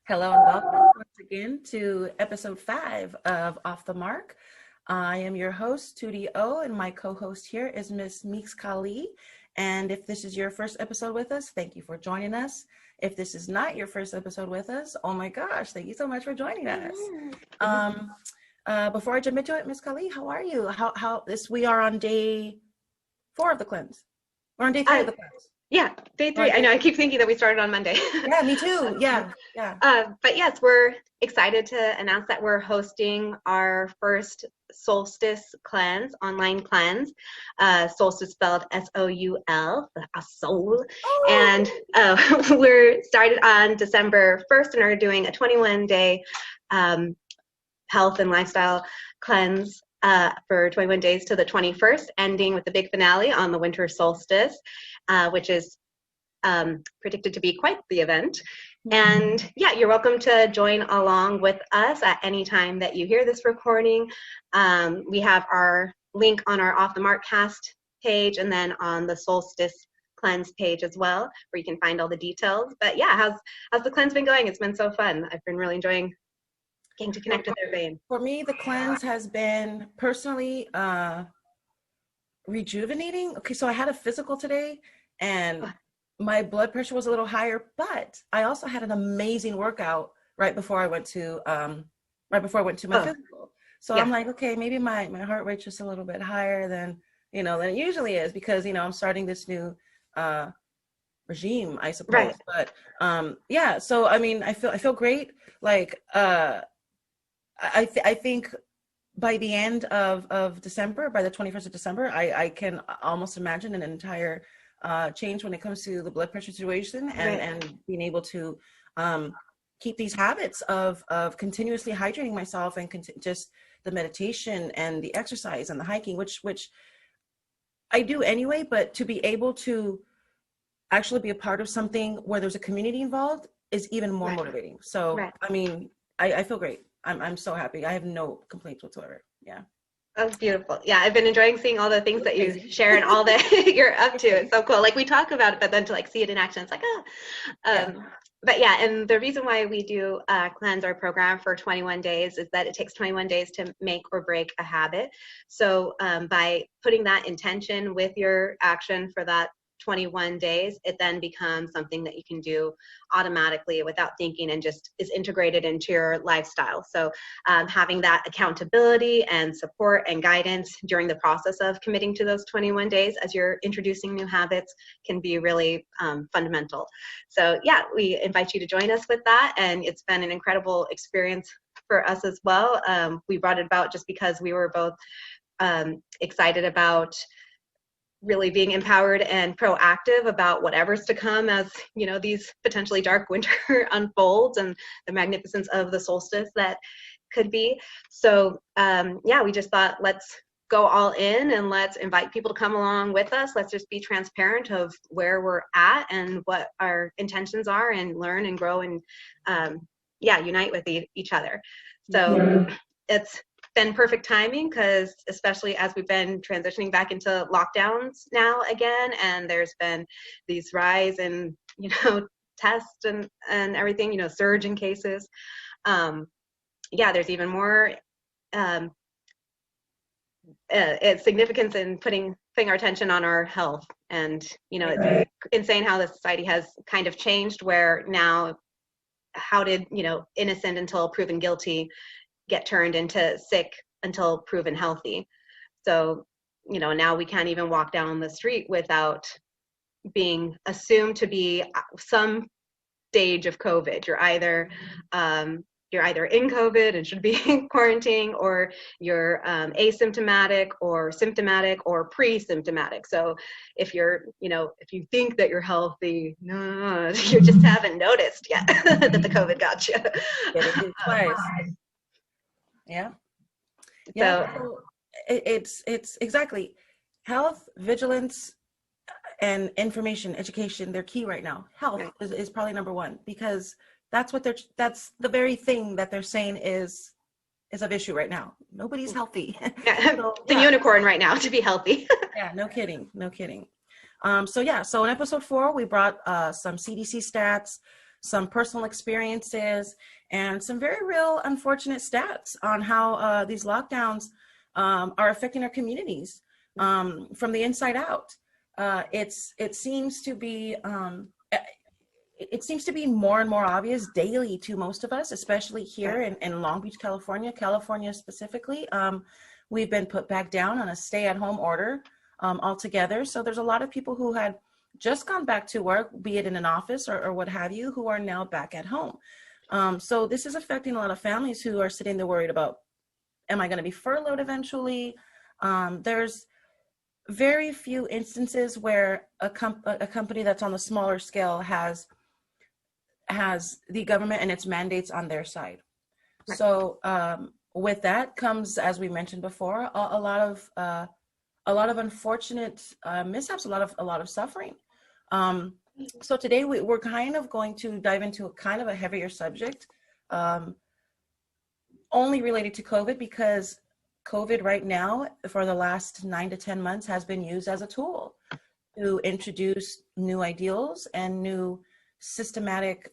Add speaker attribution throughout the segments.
Speaker 1: Hello and welcome once again to episode 5 of Off the Mark. I am your host, Tootie O, and my co-host here is Miss Meeks Kali. And if this is your first episode with us, thank you for joining us. If this is not your first episode with us, oh my gosh, thank you so much for joining us. Before I jump into it, Miss Kali, how are you? We are on day 4 of the cleanse. We're on day 3 of the cleanse.
Speaker 2: Yeah, day 3. I know, I keep thinking that we started on Monday.
Speaker 1: Yeah, me too. Yeah.
Speaker 2: But yes, we're excited to announce that we're hosting our first solstice cleanse, online cleanse. Solstice spelled S-O-U-L, a soul.
Speaker 1: Oh.
Speaker 2: And we're started on December 1st and are doing a 21-day health and lifestyle cleanse for 21 days to the 21st, ending with the big finale on the winter solstice, which is predicted to be quite the event. And yeah, you're welcome to join along with us at any time that you hear this recording. We have our link on our Off the Mark cast page and then on the solstice cleanse page as well, where you can find all the details. But yeah, how's the cleanse been going? It's been so fun. I've been really enjoying getting to connect with everybody.
Speaker 1: For me, the cleanse has been personally rejuvenating. Okay, so I had a physical today and my blood pressure was a little higher, but I also had an amazing workout right before I went to my physical. So yeah. I'm like, okay, maybe my heart rate's just a little bit higher than it usually is, because I'm starting this new regime, I suppose.
Speaker 2: Right.
Speaker 1: But yeah, so I mean, I feel great. Like I think by the end of December, by the 21st of December, I can almost imagine an entire change when it comes to the blood pressure situation and being able to keep these habits of continuously hydrating myself and just the meditation and the exercise and the hiking, which I do anyway, but to be able to actually be a part of something where there's a community involved is even more motivating. So, I mean, I feel great. I'm so happy. I have no complaints whatsoever. Yeah.
Speaker 2: That's beautiful. Yeah, I've been enjoying seeing all the things that you share and all that you're up to. It's so cool. Like we talk about it, but then to like see it in action, it's like, But yeah, and the reason why we do cleanse our program for 21 days is that it takes 21 days to make or break a habit. So by putting that intention with your action for that 21 days, it then becomes something that you can do automatically without thinking and just is integrated into your lifestyle. So having that accountability and support and guidance during the process of committing to those 21 days as you're introducing new habits can be really fundamental. So yeah, we invite you to join us with that, and it's been an incredible experience for us as well. We brought it about just because we were both excited about really being empowered and proactive about whatever's to come as these potentially dark winter unfolds and the magnificence of the solstice that could be. So yeah, we just thought, let's go all in and let's invite people to come along with us. Let's just be transparent of where we're at and what our intentions are, and learn and grow and unite with each other. So it's been perfect timing, because especially as we've been transitioning back into lockdowns now again, and there's been these rise in tests and everything, surge in cases. There's even more it's significance in putting our attention on our health. And it's insane how the society has kind of changed, where now how did innocent until proven guilty get turned into sick until proven healthy. So, now we can't even walk down the street without being assumed to be some stage of COVID. You're either in COVID and should be in quarantine, or you're asymptomatic or symptomatic or pre-symptomatic. So if if you think that you're healthy, no, you just haven't noticed yet that the COVID got you.
Speaker 1: Yeah. So it's exactly health, vigilance, and information, education. They're key right now. Health is probably number one, because that's the very thing that they're saying is of issue right now. Nobody's healthy.
Speaker 2: Yeah. So, it's a unicorn right now to be healthy.
Speaker 1: Yeah, no kidding. So in episode 4, we brought some CDC stats, some personal experiences, and some very real unfortunate stats on how these lockdowns are affecting our communities from the inside out. It seems to be more and more obvious daily to most of us, especially here in Long Beach, California specifically. We've been put back down on a stay-at-home order altogether. So there's a lot of people who had just gone back to work, be it in an office or what have you, who are now back at home. So this is affecting a lot of families who are sitting there worried about, am I going to be furloughed eventually? There's very few instances where a company that's on the smaller scale has the government and its mandates on their side. Right. So with that comes, as we mentioned before, a lot of unfortunate mishaps, a lot of suffering. So today we're kind of going to dive into a kind of a heavier subject, only related to COVID, because COVID right now for the last 9 to 10 months has been used as a tool to introduce new ideals and new systematic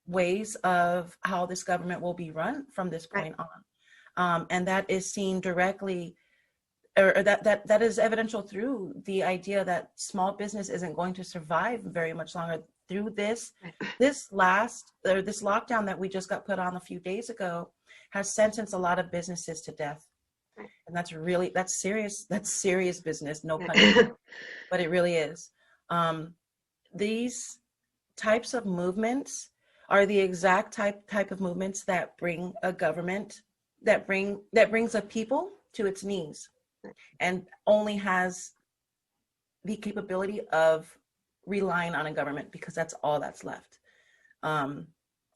Speaker 1: ways of how this government will be run from this point on. And that is seen directly, or that is evidential through the idea that small business isn't going to survive very much longer through this lockdown that we just got put on a few days ago has sentenced a lot of businesses to death. And that's serious business, no pun intended, but it really is. These types of movements are the exact type of movements that bring a government, that brings a people to its knees, and only has the capability of relying on a government, because that's all that's left.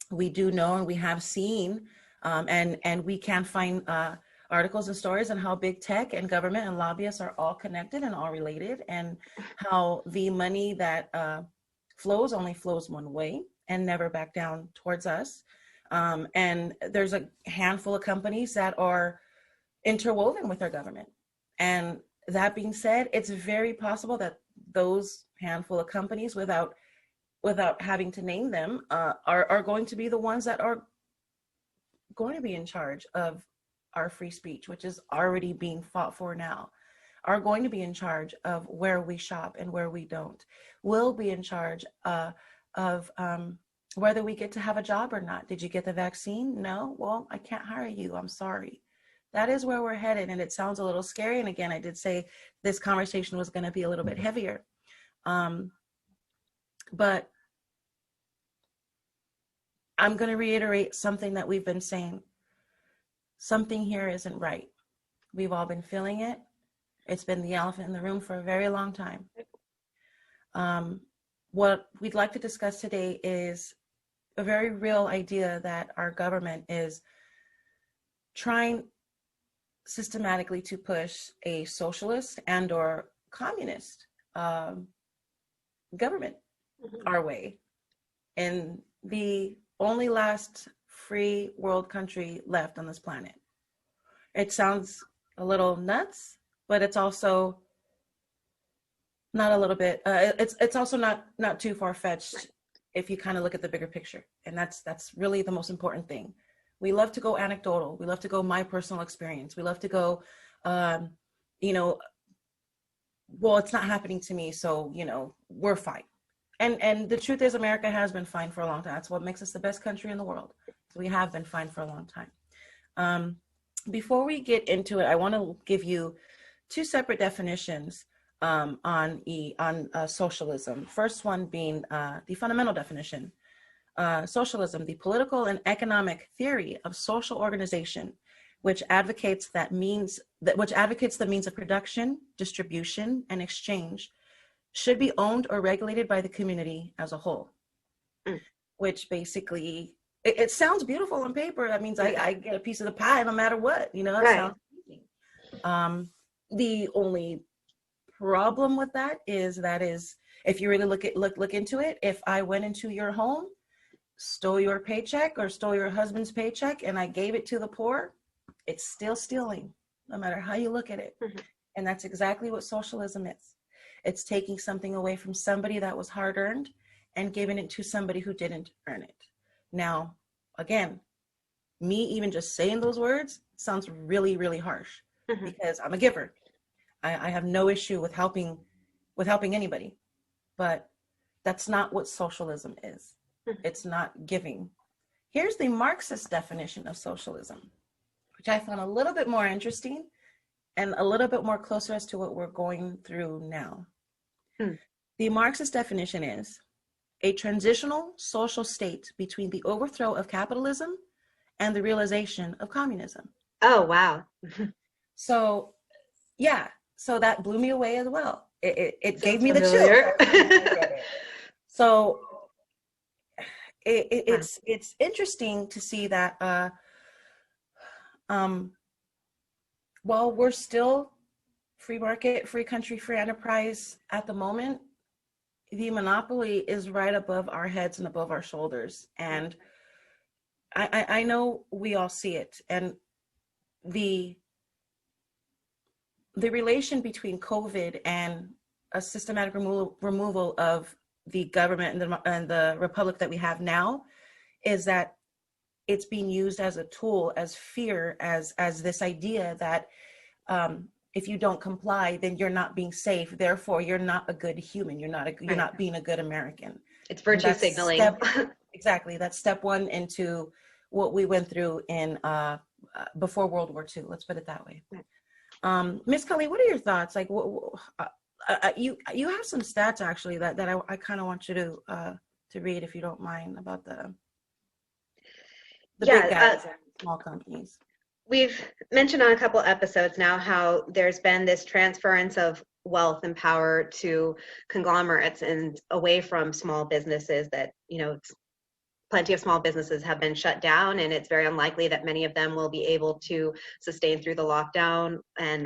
Speaker 1: We do know, and we have seen, and we can find articles and stories on how big tech and government and lobbyists are all connected and all related, and how the money that only flows one way and never back down towards us. And there's a handful of companies that are interwoven with our government. And that being said, it's very possible that those handful of companies, without having to name them, are going to be the ones that are going to be in charge of our free speech, which is already being fought for now, are going to be in charge of where we shop and where we don't, will be in charge of whether we get to have a job or not. Did you get the vaccine? No? Well, I can't hire you. I'm sorry. That is where we're headed, and it sounds a little scary. And again, I did say this conversation was going to be a little bit heavier. But I'm going to reiterate something that we've been saying. Something here isn't right. We've all been feeling it. It's been the elephant in the room for a very long time. What we'd like to discuss today is a very real idea that our government is trying systematically to push a socialist and or communist government our way, in the only last free world country left on this planet. It sounds a little nuts, but it's also not a little bit, it's also not too far-fetched if you kind of look at the bigger picture. And that's really the most important thing. We love to go anecdotal. We love to go my personal experience. We love to go, well, it's not happening to me, so, we're fine. And the truth is, America has been fine for a long time. That's what makes us the best country in the world. We have been fine for a long time. Before we get into it, I want to give you two separate definitions on socialism. First one being the fundamental definition. Socialism, the political and economic theory of social organization, which advocates the means of production, distribution, and exchange should be owned or regulated by the community as a whole. Which basically, it sounds beautiful on paper. That means I get a piece of the pie no matter what. It sounds amazing. The only problem with that is if you really look into it, if I went into your home, stole your paycheck or stole your husband's paycheck, and I gave it to the poor, it's still stealing, no matter how you look at it. And that's exactly what socialism is. It's taking something away from somebody that was hard-earned and giving it to somebody who didn't earn it. Now, again, me even just saying those words sounds really, really harsh because I'm a giver. I have no issue with helping anybody, but that's not what socialism is. It's not giving. Here's the Marxist definition of socialism, which I found a little bit more interesting and a little bit more closer as to what we're going through now. The Marxist definition is a transitional social state between the overthrow of capitalism and the realization of communism.
Speaker 2: Oh, wow.
Speaker 1: So, yeah, so that blew me away as well. It gave me the chills. So it's interesting to see that while we're still free market, free country, free enterprise at the moment, the monopoly is right above our heads and above our shoulders. And I know we all see it. And the relation between COVID and a systematic removal of the government and the republic that we have now is that it's being used as a tool, as fear, as this idea that if you don't comply, then you're not being safe. Therefore, you're not a good human. You're not being a good American.
Speaker 2: It's virtue signaling.
Speaker 1: Exactly. That's step one into what we went through in before World War II. Let's put it that way. Miss Kelly, what are your thoughts? Like, you have some stats actually that I kind of want you to read, if you don't mind, about the big guys and small companies.
Speaker 2: We've mentioned on a couple episodes now how there's been this transference of wealth and power to conglomerates and away from small businesses that, plenty of small businesses have been shut down, and it's very unlikely that many of them will be able to sustain through the lockdown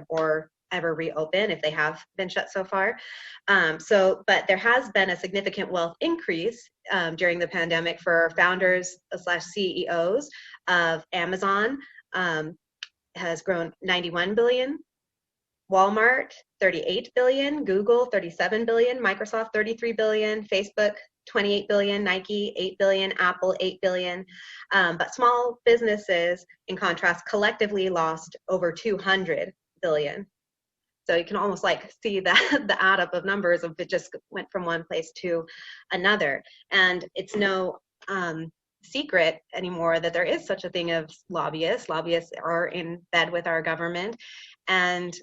Speaker 2: or ever reopen if they have been shut so far. But there has been a significant wealth increase during the pandemic for founders / CEOs of Amazon. Has grown 91 billion, Walmart 38 billion, Google 37 billion, Microsoft 33 billion, Facebook 28 billion, Nike 8 billion, Apple 8 billion. But small businesses, in contrast, collectively lost over 200 billion. So you can almost see the add up of numbers of it just went from one place to another. And it's no secret anymore that there is such a thing as lobbyists. Lobbyists are in bed with our government, and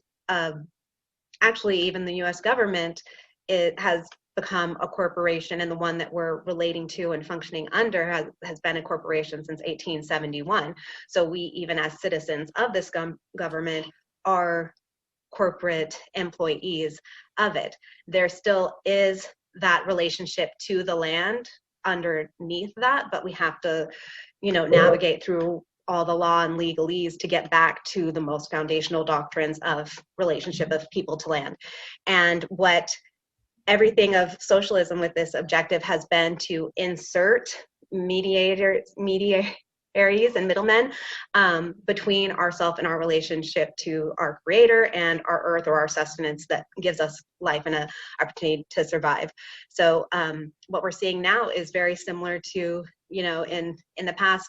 Speaker 2: actually even the U.S. government, it has become a corporation, and the one that we're relating to and functioning under has been a corporation since 1871. So we, even as citizens of this government, are corporate employees of it. There still is that relationship to the land underneath that, but we have to, navigate through all the law and legalese to get back to the most foundational doctrines of relationship of people to land. And what everything of socialism with this objective has been to insert mediators and middlemen between ourselves and our relationship to our creator and our earth, or our sustenance that gives us life and an opportunity to survive. So what we're seeing now is very similar to, in the past,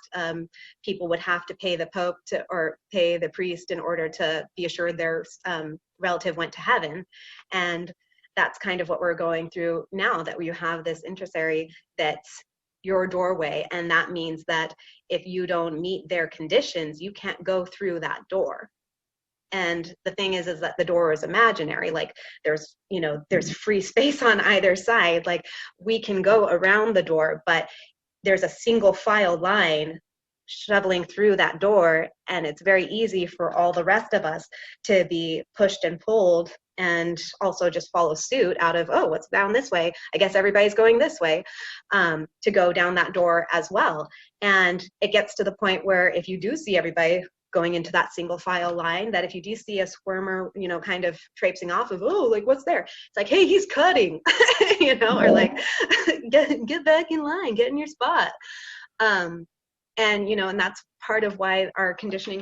Speaker 2: people would have to pay the Pope or pay the priest in order to be assured their relative went to heaven. And that's kind of what we're going through now, that we have this intercessory that's your doorway, and that means that if you don't meet their conditions, you can't go through that door. And the thing is that the door is imaginary. Like there's free space on either side. Like we can go around the door, but there's a single file line shoveling through that door, and it's very easy for all the rest of us to be pushed and pulled and also just follow suit out of, oh, what's down this way? I guess everybody's going this way, to go down that door as well. And it gets to the point where if you do see everybody going into that single file line, that if you do see a squirmer, kind of traipsing off of, oh, like what's there? It's like, hey, he's cutting, or like, get back in line, get in your spot. And that's part of why our conditioning